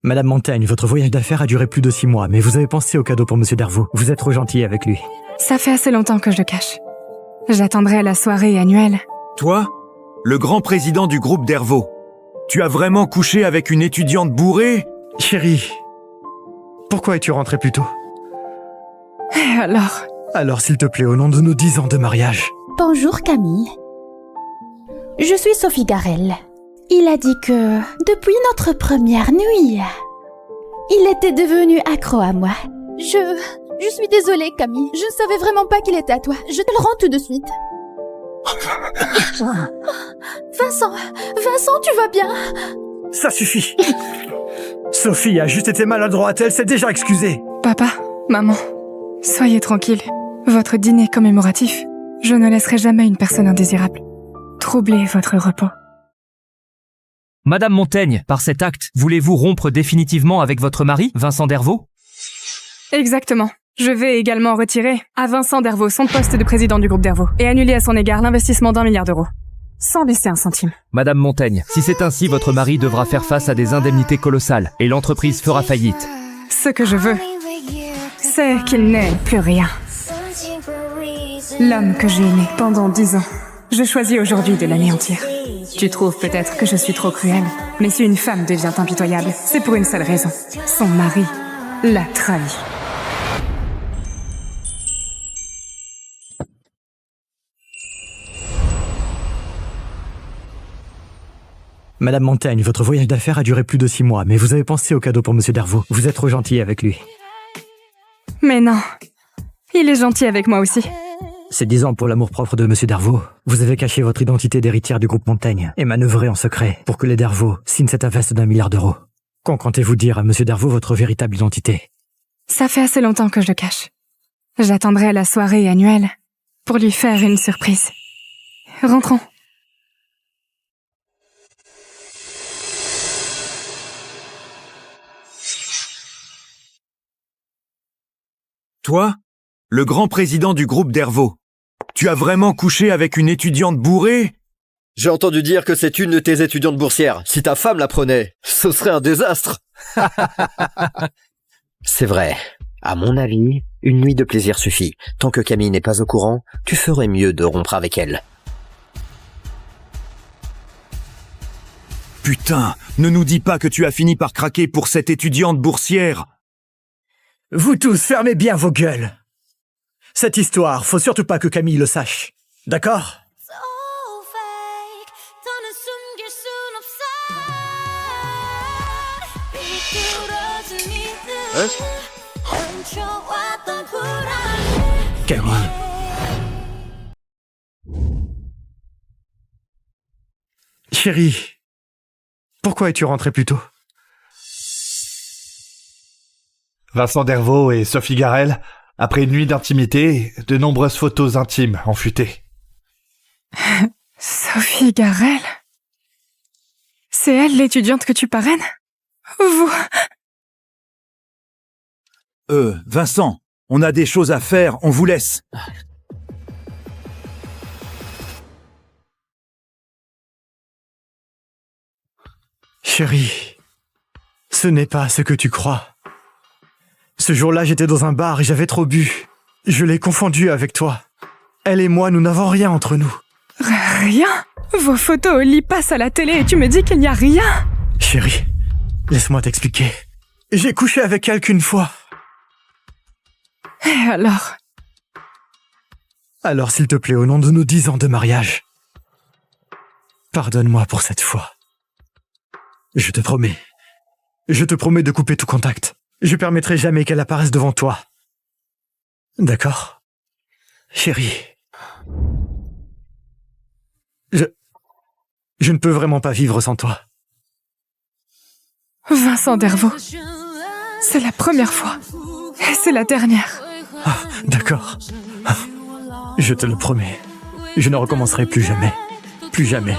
Madame Montaigne, votre voyage d'affaires a duré plus de 6 mois, mais vous avez pensé au cadeau pour Monsieur Dervaux. Vous êtes trop gentil avec lui. Ça fait assez longtemps que je le cache. J'attendrai la soirée annuelle. Toi, le grand président du groupe Dervaux, tu as vraiment couché avec une étudiante bourrée? Chérie, pourquoi es-tu rentré plus tôt? Et alors? Alors, s'il te plaît, au nom de nos 10 ans de mariage. Bonjour Camille. Je suis Sophie Garel. Il a dit que, depuis notre première nuit, il était devenu accro à moi. Je suis désolée, Camille. Je ne savais vraiment pas qu'il était à toi. Je te le rends tout de suite. Vincent, tu vas bien? Ça suffit. Sophie a juste été maladroite, elle s'est déjà excusée. Papa, maman, soyez tranquilles. Votre dîner commémoratif, je ne laisserai jamais une personne indésirable troubler votre repos. Madame Montaigne, par cet acte, voulez-vous rompre définitivement avec votre mari, Vincent Dervaux? Exactement. Je vais également retirer à Vincent Dervaux son poste de président du groupe Dervaux et annuler à son égard l'investissement d'1 milliard d'euros. Sans laisser un centime. Madame Montaigne, si c'est ainsi, votre mari devra faire face à des indemnités colossales et l'entreprise fera faillite. Ce que je veux, c'est qu'il n'ait plus rien. L'homme que j'ai aimé pendant 10 ans, je choisis aujourd'hui de l'anéantir. Tu trouves peut-être que je suis trop cruelle, mais si une femme devient impitoyable, c'est pour une seule raison. Son mari l'a trahi. Madame Montaigne, votre voyage d'affaires a duré plus de 6 mois, mais vous avez pensé au cadeau pour Monsieur Dervaux. Vous êtes trop gentil avec lui. Mais non, il est gentil avec moi aussi. C'est 10 ans pour l'amour-propre de Monsieur Dervaux. Vous avez caché votre identité d'héritière du groupe Montaigne et manœuvré en secret pour que les Dervaux signent cette investe d'1 milliard d'euros. Quand comptez-vous dire à Monsieur Dervaux votre véritable identité? Ça fait assez longtemps que je le cache. J'attendrai la soirée annuelle pour lui faire une surprise. Rentrons. Toi, le grand président du groupe Dervaux, tu as vraiment couché avec une étudiante bourrée? J'ai entendu dire que c'est une de tes étudiantes boursières. Si ta femme la prenait, ce serait un désastre. C'est vrai. À mon avis, une nuit de plaisir suffit. Tant que Camille n'est pas au courant, tu ferais mieux de rompre avec elle. Putain, ne nous dis pas que tu as fini par craquer pour cette étudiante boursière. Vous tous, fermez bien vos gueules. Cette histoire, faut surtout pas que Camille le sache. D'accord? Camille. Chérie, pourquoi es-tu rentré plus tôt? Vincent Dervaux et Sophie Garel, après une nuit d'intimité, de nombreuses photos intimes ont fuité. Sophie Garel? C'est elle l'étudiante que tu parraines? Vous... Vincent, on a des choses à faire, on vous laisse. Chérie, ce n'est pas ce que tu crois. Ce jour-là, j'étais dans un bar et j'avais trop bu. Je l'ai confondue avec toi. Elle et moi, nous n'avons rien entre nous. Rien? Vos photos au lit passent à la télé et tu me dis qu'il n'y a rien? Chérie, laisse-moi t'expliquer. J'ai couché avec elle qu'une fois. Et alors? Alors, s'il te plaît, au nom de nos 10 ans de mariage, pardonne-moi pour cette fois. Je te promets de couper tout contact. Je permettrai jamais qu'elle apparaisse devant toi. D'accord? Chérie. Je ne peux vraiment pas vivre sans toi. Vincent Dervaux, c'est la première fois. Et c'est la dernière. Ah, d'accord. Ah, je te le promets. Je ne recommencerai plus jamais. Plus jamais.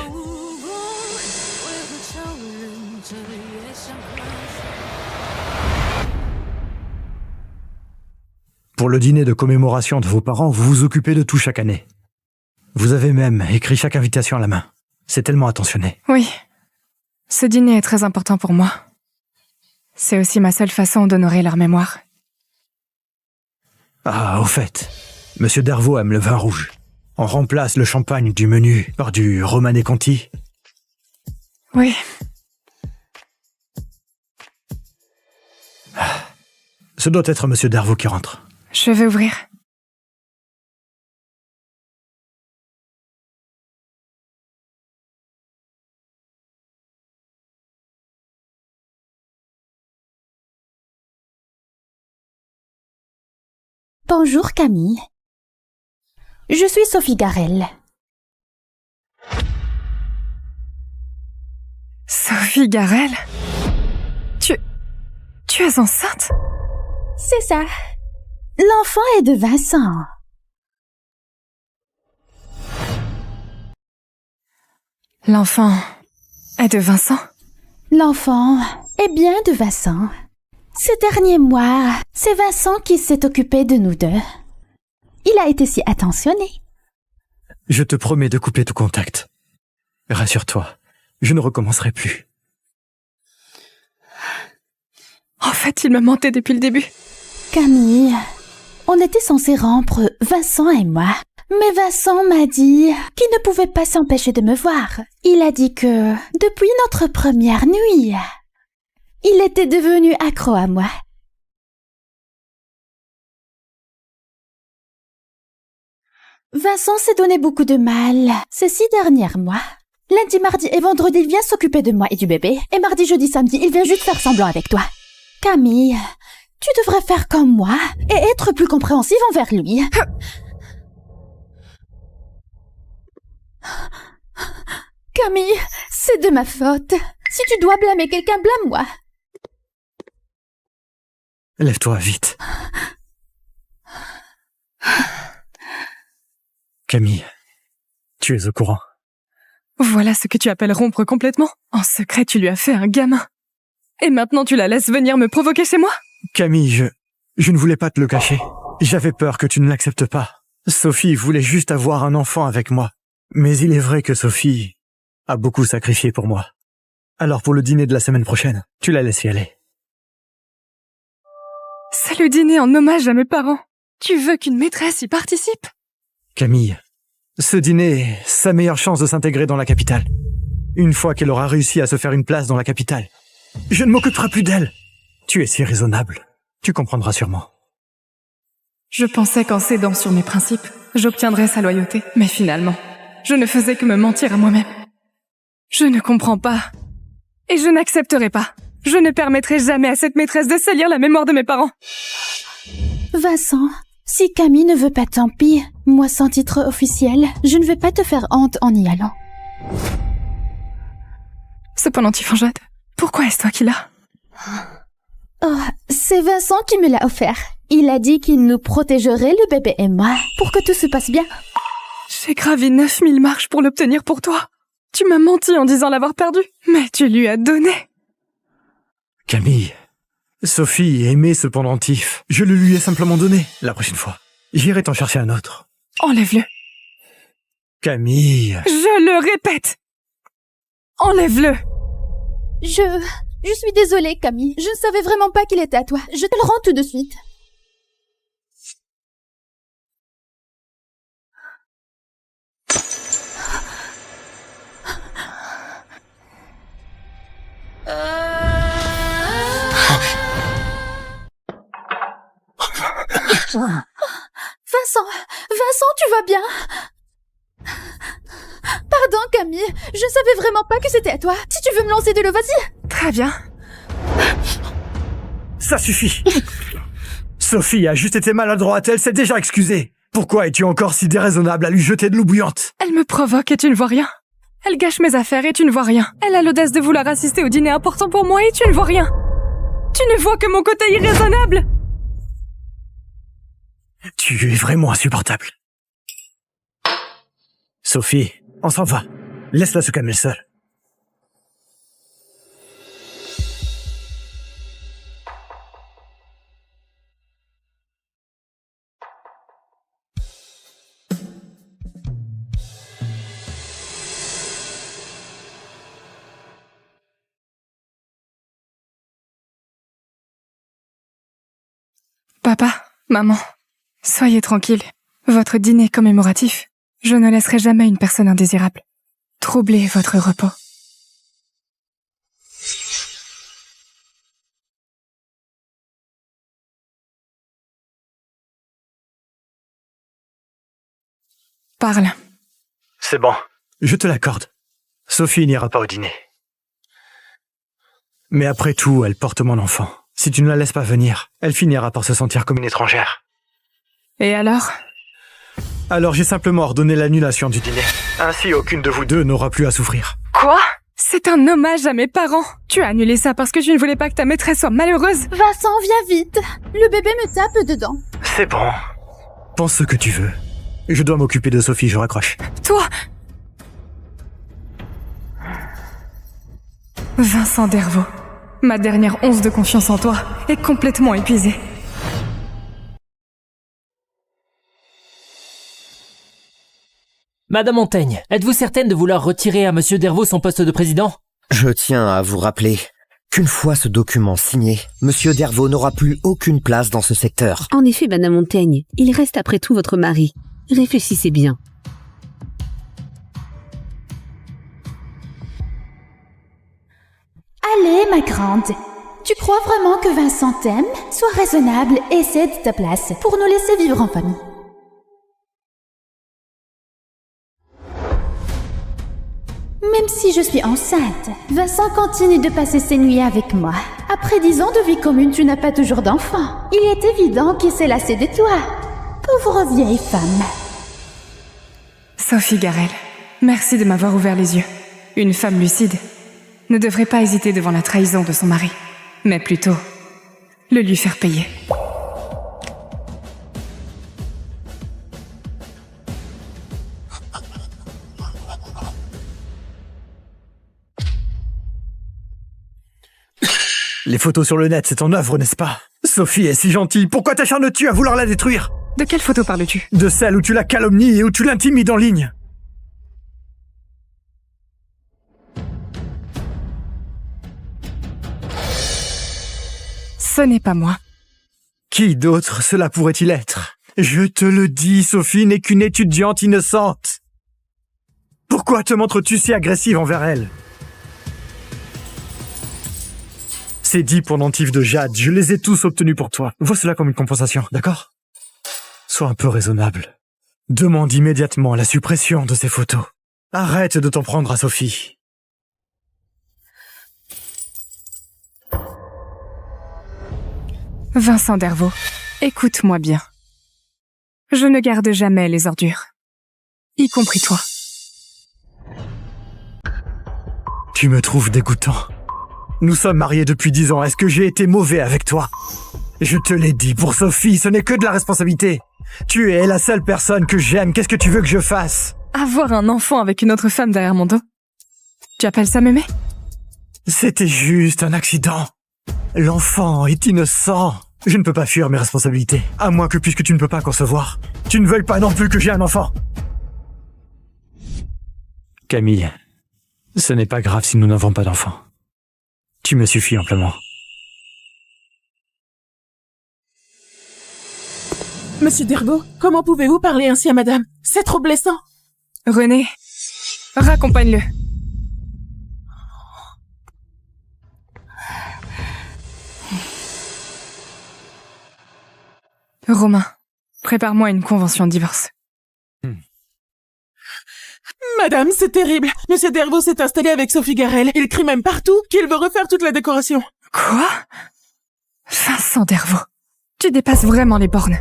Pour le dîner de commémoration de vos parents, vous vous occupez de tout chaque année. Vous avez même écrit chaque invitation à la main. C'est tellement attentionné. Oui. Ce dîner est très important pour moi. C'est aussi ma seule façon d'honorer leur mémoire. Ah, au fait, Monsieur Dervaux aime le vin rouge. On remplace le champagne du menu par du Romanée Conti. Oui. Ce doit être Monsieur Dervaux qui rentre. Je vais ouvrir. Bonjour Camille. Je suis Sophie Garel. Sophie Garel? Tu es enceinte? C'est ça. L'enfant est de Vincent. L'enfant est de Vincent? L'enfant est bien de Vincent. Ces derniers mois, c'est Vincent qui s'est occupé de nous deux. Il a été si attentionné. Je te promets de couper tout contact. Rassure-toi, je ne recommencerai plus. En fait, il me mentait depuis le début. Camille, on était censés rompre, Vincent et moi. Mais Vincent m'a dit qu'il ne pouvait pas s'empêcher de me voir. Il a dit que, depuis notre première nuit, il était devenu accro à moi. Vincent s'est donné beaucoup de mal ces 6 derniers mois. Lundi, mardi et vendredi, il vient s'occuper de moi et du bébé. Et mardi, jeudi, samedi, il vient juste faire semblant avec toi. Camille, tu devrais faire comme moi et être plus compréhensive envers lui. Camille, c'est de ma faute. Si tu dois blâmer quelqu'un, blâme-moi. Lève-toi vite. Camille, tu es au courant. Voilà ce que tu appelles rompre complètement. En secret, tu lui as fait un gamin. Et maintenant, tu la laisses venir me provoquer chez moi? Camille, je ne voulais pas te le cacher. J'avais peur que tu ne l'acceptes pas. Sophie voulait juste avoir un enfant avec moi. Mais il est vrai que Sophie a beaucoup sacrifié pour moi. Alors pour le dîner de la semaine prochaine, tu la laisses y aller. C'est le dîner en hommage à mes parents. Tu veux qu'une maîtresse y participe? Camille, ce dîner est sa meilleure chance de s'intégrer dans la capitale. Une fois qu'elle aura réussi à se faire une place dans la capitale, je ne m'occuperai plus d'elle. Tu es si raisonnable. Tu comprendras sûrement. Je pensais qu'en cédant sur mes principes, j'obtiendrais sa loyauté. Mais finalement, je ne faisais que me mentir à moi-même. Je ne comprends pas. Et je n'accepterai pas. Je ne permettrai jamais à cette maîtresse de salir la mémoire de mes parents. Vincent, si Camille ne veut pas, tant pis. Moi, sans titre officiel, je ne vais pas te faire honte en y allant. Cependant, Tifanjad, pourquoi est-ce toi qui l'as? Oh, c'est Vincent qui me l'a offert. Il a dit qu'il nous protégerait, le bébé et moi, pour que tout se passe bien. J'ai gravi 9000 marches pour l'obtenir pour toi. Tu m'as menti en disant l'avoir perdu, mais tu lui as donné. Camille, Sophie aimait ce pendentif. Je le lui ai simplement donné. La prochaine fois, j'irai t'en chercher un autre. Enlève-le. Camille... Je le répète. Enlève-le. Je suis désolée, Camille. Je ne savais vraiment pas qu'il était à toi. Je te le rends tout de suite. Vincent, tu vas bien? Pardon, Camille. Je ne savais vraiment pas que c'était à toi. Si tu veux me lancer de l'eau, vas-y. Très bien. Ça suffit. Sophie a juste été maladroite, elle s'est déjà excusée. Pourquoi es-tu encore si déraisonnable à lui jeter de l'eau bouillante? Elle me provoque et tu ne vois rien. Elle gâche mes affaires et tu ne vois rien. Elle a l'audace de vouloir assister au dîner important pour moi et tu ne vois rien. Tu ne vois que mon côté irraisonnable. Tu es vraiment insupportable. Sophie, on s'en va. Laisse-la se calmer seule. Papa, maman, soyez tranquilles. Votre dîner commémoratif, je ne laisserai jamais une personne indésirable troubler votre repos. Parle. C'est bon, je te l'accorde. Sophie n'ira pas au dîner. Mais après tout, elle porte mon enfant. Si tu ne la laisses pas venir, elle finira par se sentir comme une étrangère. Et alors? Alors j'ai simplement ordonné l'annulation du dîner. Ainsi, aucune de vous deux n'aura plus à souffrir. Quoi? C'est un hommage à mes parents. Tu as annulé ça parce que tu ne voulais pas que ta maîtresse soit malheureuse. Vincent, viens vite. Le bébé me tape dedans. C'est bon. Pense ce que tu veux. Je dois m'occuper de Sophie, je raccroche. Toi! Vincent Dervaux, ma dernière once de confiance en toi est complètement épuisée. Madame Montaigne, êtes-vous certaine de vouloir retirer à Monsieur Dervaux son poste de président? Je tiens à vous rappeler qu'une fois ce document signé, Monsieur Dervaux n'aura plus aucune place dans ce secteur. En effet, Madame Montaigne, il reste après tout votre mari. Réfléchissez bien. Allez, ma grande. Tu crois vraiment que Vincent t'aime? Sois raisonnable et cède ta place pour nous laisser vivre en famille. Même si je suis enceinte, Vincent continue de passer ses nuits avec moi. Après 10 ans de vie commune, tu n'as pas toujours d'enfant. Il est évident qu'il s'est lassé de toi. Pauvre vieille femme. Sophie Garel, merci de m'avoir ouvert les yeux. Une femme lucide ne devrait pas hésiter devant la trahison de son mari, mais plutôt le lui faire payer. Les photos sur le net, c'est ton œuvre, n'est-ce pas? Sophie est si gentille, pourquoi t'acharnes-tu à vouloir la détruire? De quelle photo parles-tu? De celle où tu la calomnies et où tu l'intimides en ligne. Ce n'est pas moi. Qui d'autre cela pourrait-il être? Je te le dis, Sophie n'est qu'une étudiante innocente. Pourquoi te montres-tu si agressive envers elle? Ces 10 pendentifs de jade, je les ai tous obtenus pour toi. Vois cela comme une compensation, d'accord? Sois un peu raisonnable. Demande immédiatement la suppression de ces photos. Arrête de t'en prendre à Sophie. Vincent Dervaux, écoute-moi bien. Je ne garde jamais les ordures. Y compris toi. Tu me trouves dégoûtant. Nous sommes mariés depuis 10 ans. Est-ce que j'ai été mauvais avec toi? Je te l'ai dit, pour Sophie, ce n'est que de la responsabilité. Tu es la seule personne que j'aime. Qu'est-ce que tu veux que je fasse? Avoir un enfant avec une autre femme derrière mon dos? Tu appelles ça m'aimer? C'était juste un accident. L'enfant est innocent. Je ne peux pas fuir mes responsabilités. À moins que, puisque tu ne peux pas concevoir, tu ne veuilles pas non plus que j'ai un enfant. Camille, ce n'est pas grave si nous n'avons pas d'enfant. Tu me suffis amplement. Monsieur Dervaux, comment pouvez-vous parler ainsi à madame? C'est trop blessant. René, raccompagne-le. Romain, prépare-moi une convention de divorce. Madame, c'est terrible. Monsieur Dervaux s'est installé avec Sophie Garel. Il crie même partout qu'il veut refaire toute la décoration. Quoi? Vincent Dervaux, tu dépasses vraiment les bornes.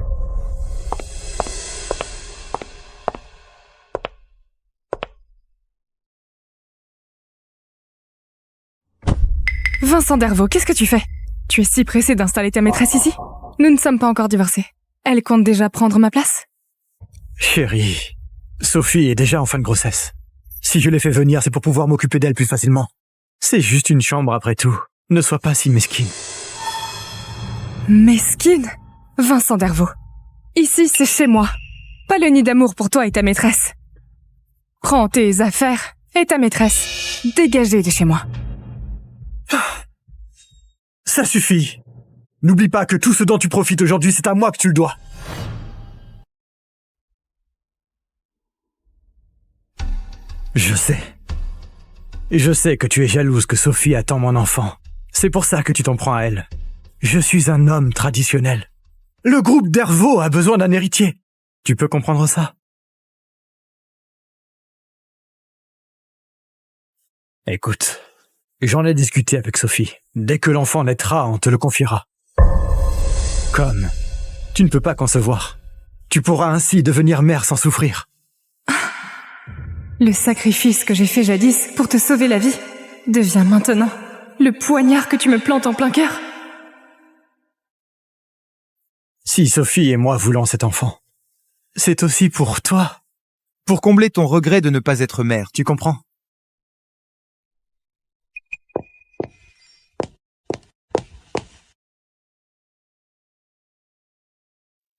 Vincent Dervaux, qu'est-ce que tu fais? Tu es si pressé d'installer ta maîtresse ici? Nous ne sommes pas encore divorcés. Elle compte déjà prendre ma place? Chérie, Sophie est déjà en fin de grossesse. Si je l'ai fait venir, c'est pour pouvoir m'occuper d'elle plus facilement. C'est juste une chambre après tout. Ne sois pas si mesquine. Mesquine? Vincent Dervaux. Ici, c'est chez moi. Pas le nid d'amour pour toi et ta maîtresse. Prends tes affaires et ta maîtresse. Dégagez de chez moi. Ça suffit. N'oublie pas que tout ce dont tu profites aujourd'hui, c'est à moi que tu le dois. Je sais. Je sais que tu es jalouse que Sophie attend mon enfant. C'est pour ça que tu t'en prends à elle. Je suis un homme traditionnel. Le groupe Dervaux a besoin d'un héritier. Tu peux comprendre ça? Écoute, j'en ai discuté avec Sophie. Dès que l'enfant naîtra, on te le confiera. Comme tu ne peux pas concevoir. Tu pourras ainsi devenir mère sans souffrir. Le sacrifice que j'ai fait jadis pour te sauver la vie devient maintenant le poignard que tu me plantes en plein cœur. Si Sophie et moi voulons cet enfant, c'est aussi pour toi. Pour combler ton regret de ne pas être mère, Tu comprends?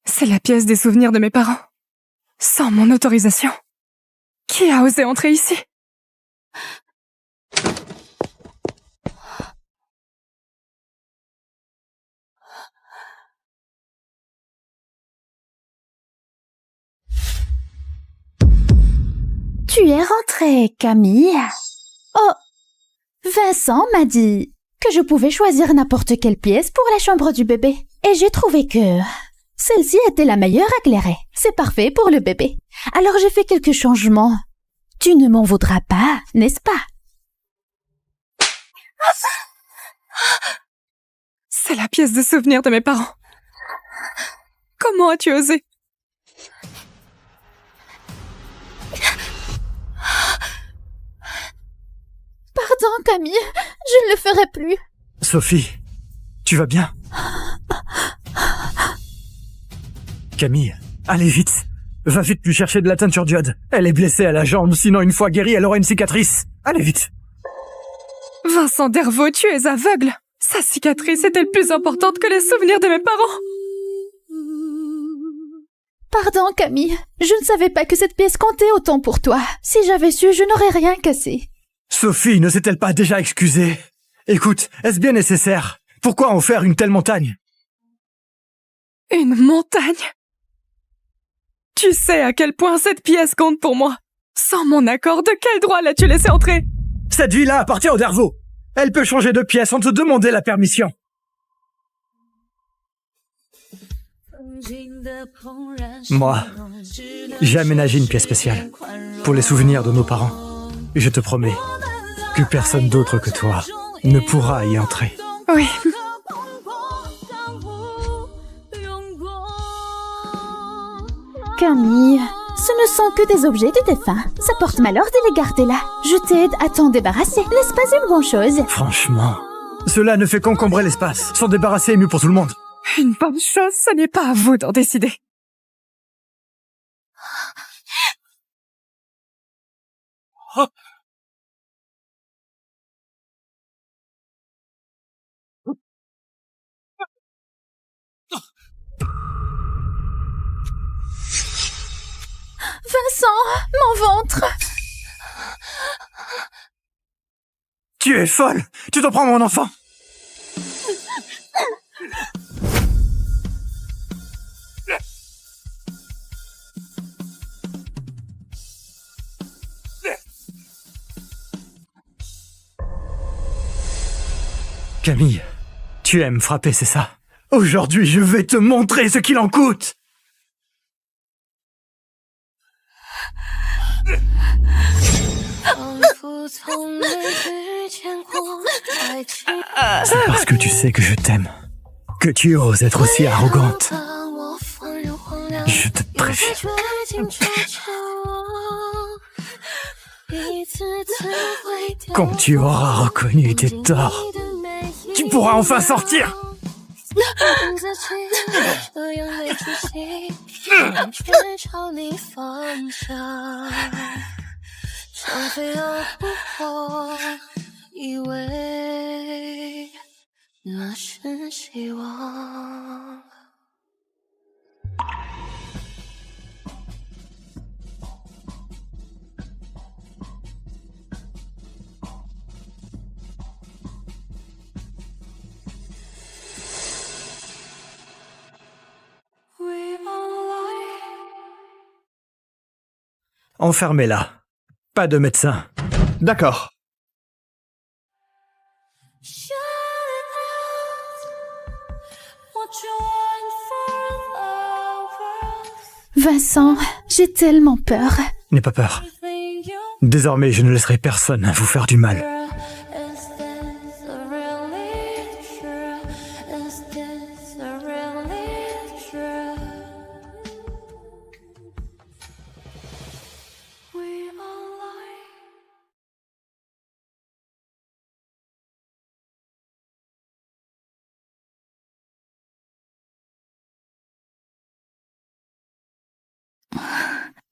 C'est la pièce des souvenirs de mes parents. Sans mon autorisation. Qui a osé entrer ici? Tu es rentrée, Camille. Oh, Vincent m'a dit que je pouvais choisir n'importe quelle pièce pour la chambre du bébé. Et j'ai trouvé que celle-ci était la meilleure à éclairer. C'est parfait pour le bébé. Alors j'ai fait quelques changements. Tu ne m'en voudras pas, n'est-ce pas? C'est la pièce de souvenir de mes parents. Comment as-tu osé? Pardon, Camille, je ne le ferai plus. Sophie, tu vas bien? Camille, allez vite. Va vite lui chercher de la teinture d'iode. Elle est blessée à la jambe, sinon une fois guérie, elle aura une cicatrice. Allez vite. Vincent Dervaux, tu es aveugle. Sa cicatrice est-elle plus importante que les souvenirs de mes parents? Pardon, Camille, je ne savais pas que cette pièce comptait autant pour toi. Si j'avais su, je n'aurais rien cassé. Sophie ne s'est-elle pas déjà excusée? Écoute, est-ce bien nécessaire? Pourquoi en faire une telle montagne? Une montagne? Tu sais à quel point cette pièce compte pour moi. Sans mon accord, de quel droit l'as-tu laissé entrer? Cette vie-là appartient au Dervaux. Elle peut changer de pièce sans te demander la permission. Moi, j'ai aménagé une pièce spéciale pour les souvenirs de nos parents. Et je te promets que personne d'autre que toi ne pourra y entrer. Oui. Camille, ce ne sont que des objets de défunt. Ça porte malheur de les garder là. Je t'aide à t'en débarrasser. N'est-ce pas une bonne chose? Franchement, cela ne fait qu'encombrer l'espace. S'en débarrasser est mieux pour tout le monde. Une bonne chose, ce n'est pas à vous d'en décider. Vincent, mon ventre! Tu es folle! Tu t'en prends mon enfant! Camille, tu aimes frapper, c'est ça? Aujourd'hui, je vais te montrer ce qu'il en coûte! C'est parce que tu sais que je t'aime, que tu oses être aussi arrogante. Je te préviens. Quand tu auras reconnu tes torts, tu pourras enfin sortir. Enfermez-la. Pas de médecin. D'accord. Vincent, j'ai tellement peur. N'aie pas peur. Désormais, je ne laisserai personne vous faire du mal.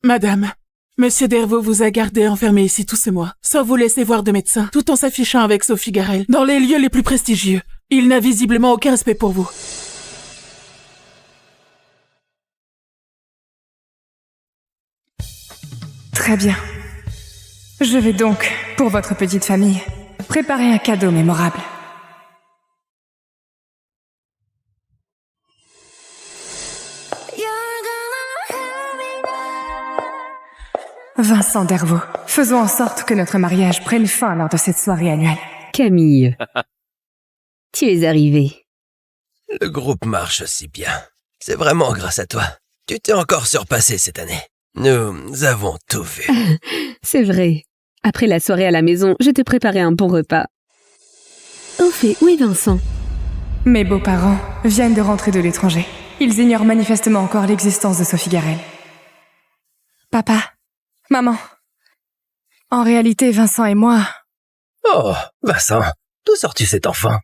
Madame, Monsieur Dervaux vous a gardé enfermé ici tous ces mois, sans vous laisser voir de médecin, tout en s'affichant avec Sophie Garel, dans les lieux les plus prestigieux. Il n'a visiblement aucun respect pour vous. Très bien. Je vais donc, pour votre petite famille, préparer un cadeau mémorable. Vincent Dervaux, faisons en sorte que notre mariage prenne fin lors de cette soirée annuelle. Camille, tu es arrivée. Le groupe marche si bien. C'est vraiment grâce à toi. Tu t'es encore surpassé cette année. Nous avons tout vu. C'est vrai. Après la soirée à la maison, je t'ai préparé un bon repas. Au fait, où est Vincent? Mes beaux-parents viennent de rentrer de l'étranger. Ils ignorent manifestement encore l'existence de Sophie Garel. Papa, maman, en réalité, Vincent et moi... Oh, Vincent, d'où sors-tu cet enfant ?